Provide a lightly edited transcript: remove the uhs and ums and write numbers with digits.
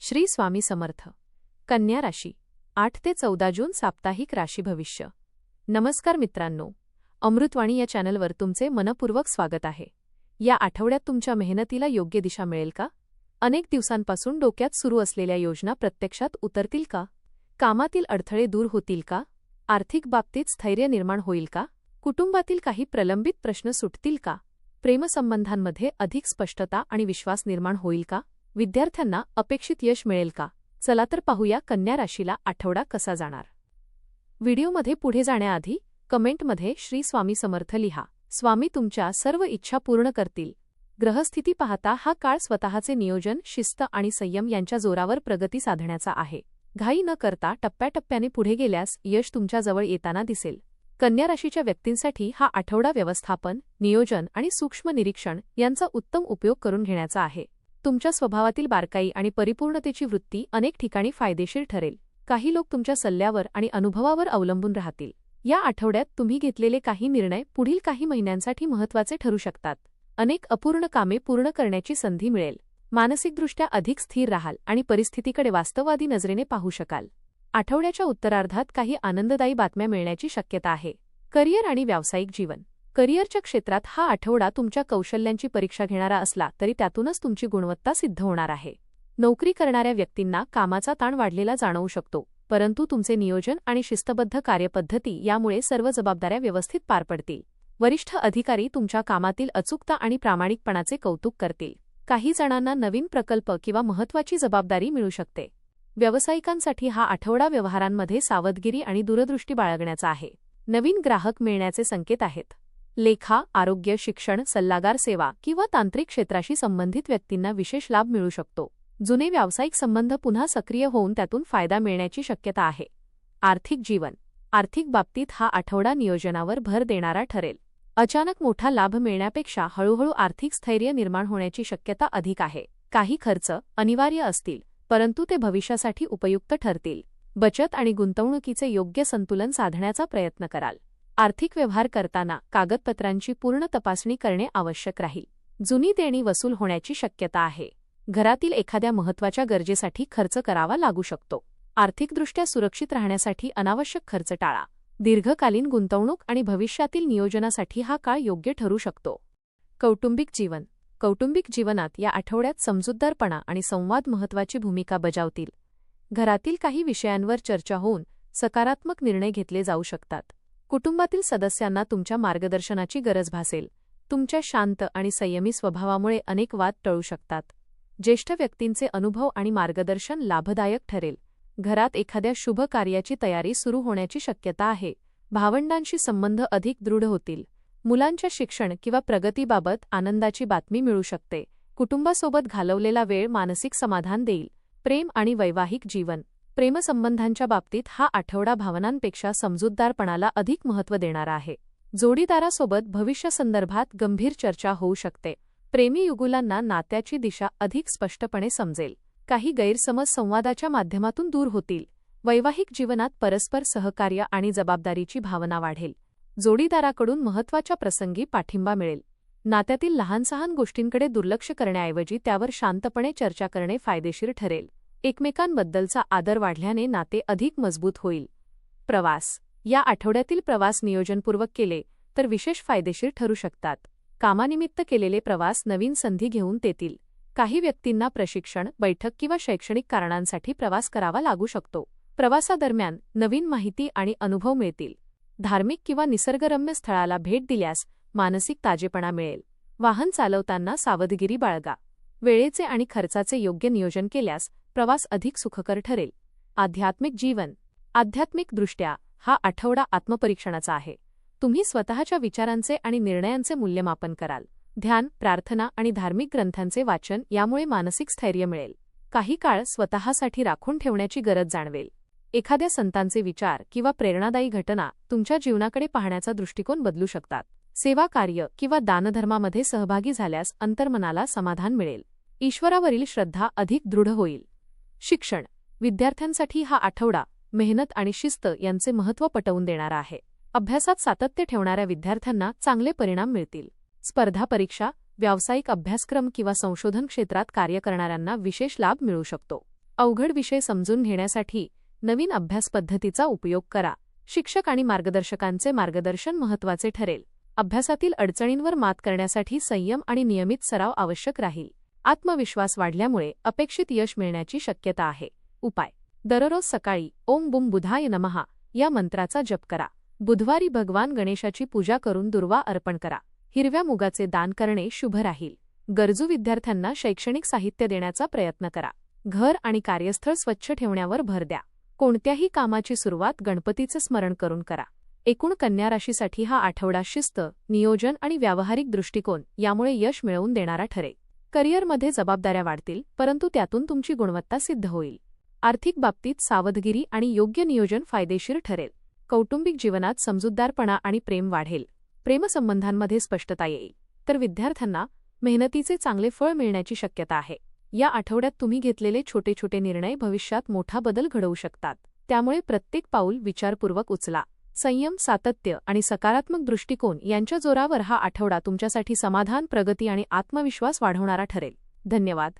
श्री स्वामी समर्थ. कन्या राशी 8 ते 14 जून साप्ताहिक राशी भविष्य. नमस्कार मित्रांनो, अमृतवाणी या चॅनलवर तुमचे मनपूर्वक स्वागत आहे. या आठवड्यात तुमच्या मेहनतीला योग्य दिशा मिळेल का? अनेक दिवसांपासून डोक्यात सुरू असलेल्या योजना प्रत्यक्षात उतरतील का? कामातील अडथळे दूर होतील का? आर्थिक बाबतीत स्थैर्य निर्माण होईल का? कुटुंबातील काही प्रलंबित प्रश्न सुटतील का? प्रेमसंबंधांमध्ये अधिक स्पष्टता आणि विश्वास निर्माण होईल का? विद्यार्थ्यांना अपेक्षित यश मिळेल का? चला तर पाहूया कन्या राशीला आठवडा कसा जाणार. व्हिडिओमध्ये पुढे जाण्याआधी कमेंटमध्ये श्री स्वामी समर्थ लिहा. स्वामी तुमच्या सर्व इच्छा पूर्ण करतील. ग्रहस्थिती पाहता हा काळ स्वतःचे नियोजन, शिस्त आणि संयम यांच्या जोरावर प्रगती साधण्याचा आहे. घाई न करता टप्प्याटप्प्याने पुढे गेल्यास यश तुमच्या जवळ येताना दिसेल. कन्या राशीच्या व्यक्तींसाठी हा आठवडा व्यवस्थापन, नियोजन आणि सूक्ष्म निरीक्षण यांचा उत्तम उपयोग करून घेण्याचा आहे. तुमच्या स्वभावातील बारकाई आणि परिपूर्णतेची वृत्ती अनेक ठिकाणी फायदेशीर ठरेल. काही लोक तुमच्या सल्ल्यावर आणि अनुभवावर अवलंबून राहतील. या आठवड्यात तुम्ही घेतलेले काही निर्णय पुढील काही महिन्यांसाठी महत्त्वाचे ठरू शकतात. अनेक अपूर्ण कामे पूर्ण करण्याची संधी मिळेल. मानसिकदृष्ट्या अधिक स्थिर राहाल आणि परिस्थितीकडे वास्तववादी नजरेने पाहू शकाल. आठवड्याच्या उत्तरार्धात काही आनंददायी बातम्या मिळण्याची शक्यता आहे. करिअर आणि व्यावसायिक जीवन. करिअरच्या क्षेत्रात हा आठवडा तुमच्या कौशल्यांची परीक्षा घेणारा असला तरी त्यातूनच तुमची गुणवत्ता सिद्ध होणार आहे. नोकरी करणाऱ्या व्यक्तींना कामाचा ताण वाढलेला जाणवू शकतो, परंतु तुमचे नियोजन आणि शिस्तबद्ध कार्यपद्धती यामुळे सर्व जबाबदाऱ्या व्यवस्थित पार पडतील. वरिष्ठ अधिकारी तुमच्या कामातील अचूकता आणि प्रामाणिकपणाचे कौतुक करतील. काही जणांना नवीन प्रकल्प किंवा महत्त्वाची जबाबदारी मिळू शकते. व्यावसायिकांसाठी हा आठवडा व्यवहारांमध्ये सावधगिरी आणि दूरदृष्टी बाळगण्याचा आहे. नवीन ग्राहक मिळण्याचे संकेत आहेत. लेखा, आरोग्य, शिक्षण, सल्लागार सेवा किंवा तांत्रिक क्षेत्राशी संबंधित व्यक्तींना विशेष लाभ मिळू शकतो. जुने व्यावसायिक संबंध पुन्हा सक्रिय होऊन त्यातून फायदा मिळण्याची शक्यता आहे. आर्थिक जीवन. आर्थिक बाबतीत हा आठवडा नियोजनावर भर देणारा ठरेल. अचानक मोठा लाभ मिळण्यापेक्षा हळूहळू आर्थिक स्थैर्य निर्माण होण्याची शक्यता अधिक आहे. काही खर्च अनिवार्य असतील, परंतु ते भविष्यासाठी उपयुक्त ठरतील. बचत आणि गुंतवणुकीचे योग्य संतुलन साधण्याचा प्रयत्न कराल. आर्थिक व्यवहार करताना कागदपत्रांची पूर्ण तपासणी करणे आवश्यक राहील. जुनी देणी वसूल होण्याची शक्यता आहे. घरातील एखाद्या महत्त्वाच्या गरजेसाठी खर्च करावा लागू शकतो. आर्थिकदृष्ट्या सुरक्षित राहण्यासाठी अनावश्यक खर्च टाळा. दीर्घकालीन गुंतवणूक आणि भविष्यातील नियोजनासाठी हा काळ योग्य ठरू शकतो. कौटुंबिक जीवन. कौटुंबिक जीवनात या आठवड्यात समजूतदारपणा आणि संवाद महत्त्वाची भूमिका बजावतील. घरातील काही विषयांवर चर्चा होऊन सकारात्मक निर्णय घेतले जाऊ शकतात. कुटुंबातील सदस्यांना तुमच्या मार्गदर्शनाची गरज भासेल. तुमच्या शांत आणि संयमी स्वभावामुळे अनेक वाद टळू शकतात. ज्येष्ठ व्यक्तींचे अनुभव आणि मार्गदर्शन लाभदायक ठरेल. घरात एखाद्या शुभ कार्याची तयारी सुरू होण्याची शक्यता आहे. भावंडांशी संबंध अधिक दृढ होतील. मुलांच्या शिक्षण किंवा प्रगतीबाबत आनंदाची बातमी मिळू शकते. कुटुंबासोबत घालवलेला वेळ मानसिक समाधान देईल. प्रेम आणि वैवाहिक जीवन. प्रेमसंबंधांच्या बाबतीत हा आठवडा भावनांपेक्षा समजूतदारपणाला अधिक महत्त्व देणारा आहे. जोडीदारासोबत भविष्यासंदर्भात गंभीर चर्चा होऊ शकते. प्रेमी युगुलांना नात्याची दिशा अधिक स्पष्टपणे समजेल. काही गैरसमज संवादाच्या माध्यमातून दूर होतील. वैवाहिक जीवनात परस्पर सहकार्य आणि जबाबदारीची भावना वाढेल. जोडीदाराकडून महत्त्वाच्या प्रसंगी पाठिंबा मिळेल. नात्यातील लहानसहान गोष्टींकडे दुर्लक्ष करण्याऐवजी त्यावर शांतपणे चर्चा करणे फायदेशीर ठरेल. एकमेकांबद्दलचा आदर वाढल्याने नाते अधिक मजबूत होईल. प्रवास. या आठवड्यातील प्रवास नियोजनपूर्वक केले तर विशेष फायदेशीर ठरू शकतात. कामानिमित्त केलेले प्रवास नवीन संधी घेऊन येतील. काही व्यक्तींना प्रशिक्षण, बैठक किंवा शैक्षणिक कारणांसाठी प्रवास करावा लागू शकतो. प्रवासादरम्यान नवीन माहिती आणि अनुभव मिळतील. धार्मिक किंवा निसर्गरम्य स्थळाला भेट दिल्यास मानसिक ताजेपणा मिळेल. वाहन चालवताना सावधगिरी बाळगा. वेळेचे आणि खर्चाचे योग्य नियोजन केल्यास प्रवास अधिक सुखकर ठरेल. आध्यात्मिक जीवन. आध्यात्मिकदृष्ट्या हा आठवडा आत्मपरीक्षणाचा आहे. तुम्ही स्वतःच्या विचारांचे आणि निर्णयांचे मूल्यमापन कराल. ध्यान, प्रार्थना आणि धार्मिक ग्रंथांचे वाचन यामुळे मानसिक स्थैर्य मिळेल. काही काळ स्वतःसाठी राखून ठेवण्याची गरज जाणवेल. एखाद्या संतांचे विचार किंवा प्रेरणादायी घटना तुमच्या जीवनाकडे पाहण्याचा दृष्टिकोन बदलू शकतात. सेवा कार्य किंवा दानधर्मामध्ये सहभागी झाल्यास अंतर्मनाला समाधान मिळेल. ईश्वरावरील श्रद्धा अधिक दृढ होईल. शिक्षण. विद्यार्थ्यांसाठी हा आठवडा मेहनत आणि शिस्त यांचे महत्त्व पटवून देणारा आहे. अभ्यासात सातत्य ठेवणाऱ्या विद्यार्थ्यांना चांगले परिणाम मिळतील. स्पर्धा परीक्षा, व्यावसायिक अभ्यासक्रम किंवा संशोधन क्षेत्रात कार्य करणाऱ्यांना विशेष लाभ मिळू शकतो. अवघड विषय समजून घेण्यासाठी नवीन अभ्यास पद्धतीचा उपयोग करा. शिक्षक आणि मार्गदर्शकांचे मार्गदर्शन महत्त्वाचे ठरेल. अभ्यासातील अडचणींवर मात करण्यासाठी संयम आणि नियमित सराव आवश्यक राहील. आत्मविश्वास वाढल्यामुळे अपेक्षित यश मिळण्याची शक्यता आहे. उपाय: दररोज सकाळी ओम बुम बुधाय नमः या मंत्राचा जप करा. बुधवारी भगवान गणेशाची पूजा करून दुर्वा अर्पण करा. हिरव्या मुगाचे दान करणे शुभ राहील. गरजू विद्यार्थ्यांना शैक्षणिक साहित्य देण्याचा प्रयत्न करा. घर आणि कार्यस्थळ स्वच्छ ठेवण्यावर भर द्या. कोणत्याही कामाची सुरुवात गणपतीचे स्मरण करून करा. एकूण कन्या राशीसाठी हा आठवडा शिस्त, नियोजन आणि व्यावहारिक दृष्टिकोन यामुळे यश मिळवून देणारा ठरेल. करिअरमध्ये जबाबदाऱ्या वाढतील, परंतु त्यातून तुमची गुणवत्ता सिद्ध होईल. आर्थिक बाबतीत सावधगिरी आणि योग्य नियोजन फायदेशीर ठरेल. कौटुंबिक जीवनात समजूतदारपणा आणि प्रेम वाढेल. प्रेमसंबंधांमध्ये स्पष्टता येईल. तर विद्यार्थ्यांना मेहनतीचे चांगले फळ मिळण्याची शक्यता आहे. या आठवड्यात तुम्ही घेतलेले छोटे छोटे निर्णय भविष्यात मोठा बदल घडवू शकतात. त्यामुळे प्रत्येक पाऊल विचारपूर्वक उचला. संयम, सातत्य आणि सकारात्मक दृष्टिकोन यांच्या जोरावर हा आठवडा तुमच्यासाठी समाधान, प्रगती आणि आत्मविश्वास वाढवणारा ठरेल. धन्यवाद.